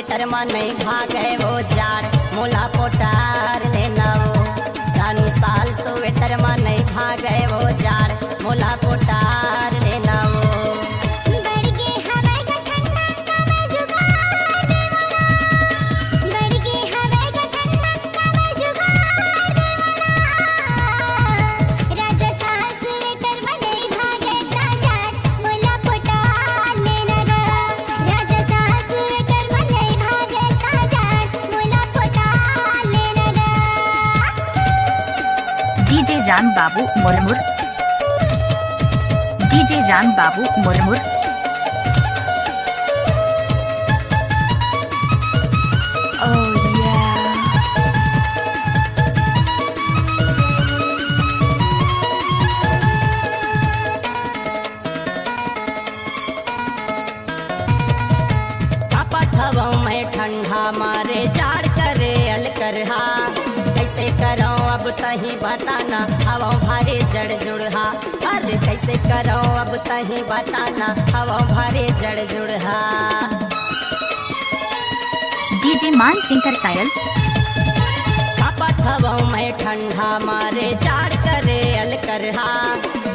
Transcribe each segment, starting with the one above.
sweater में नहीं भागे वो जाड़ मोला पोटार लेना वो रानी साल स्वेटर में नहीं भागे वो जाड़ मोला पोटार लेना वो डीजे राम बाबू मुरमुर डीजे राम बाबू मुरमुर मैं ठंडा मारे जाड़ करे अल करहा कैसे करो अब तही बताना हवा भारे जड़ जुड़हा अरे कैसे करो अब तही बताना हवा भारे जड़ जुड़हा डीजे मान सिंह कर सायल हवा मैं ठंडा मारे जाड़ करे अल करहा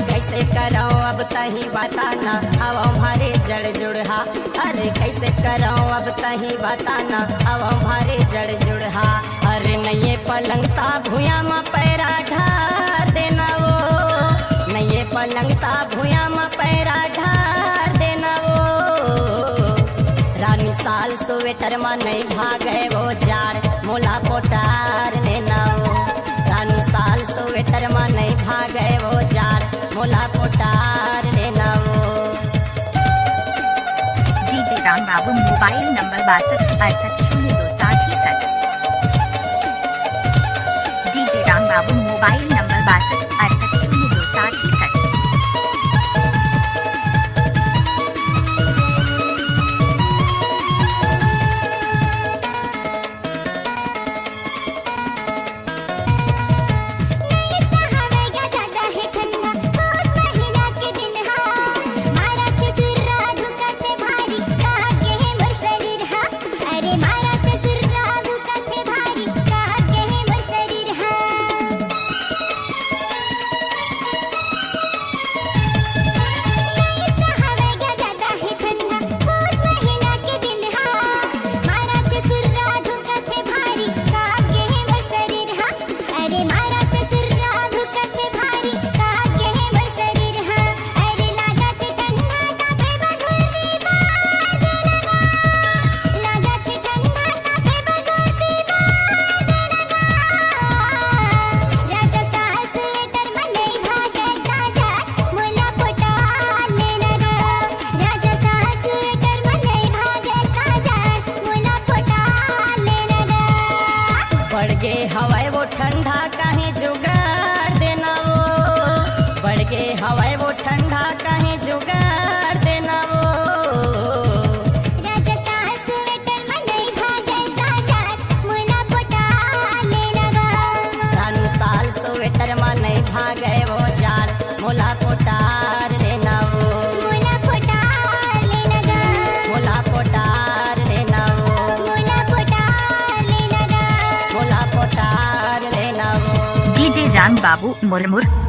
कैसे करो अब तही बताना हवा भारे जड़ जुड़हा अरे कैसे करो अब तही बताना हवा भारे जड़ जुड़हा अरे नये पलंगता भूया में पैरा ढार देना वो नये पलंगता भूया में पैरा ढार देना वो रानी साल स्वेटर में नहीं भागे वो जाड़ मोला पोटार लेना वो रानी साल स्वेटर में नहीं भागे वो जाड़ मोला पोटार लेना वो डीजे राम बाबू मोबाइल नंबर 62 डीजे राम बाबू मोबाइल नंबर 62 बढ़ गे हवाए वो ठंडा कहीं जुगाड़ देना वो बढ़ गे हवाए वो ठंडा कहीं जुगाड़ देना वो रानी साल स्वेटर में नहीं भागे वो जाड़ मोला पोटार लेना वो मोला पोटार लेना वो मोला पोटार लेना वो डीजे राम बाबू मुरमुर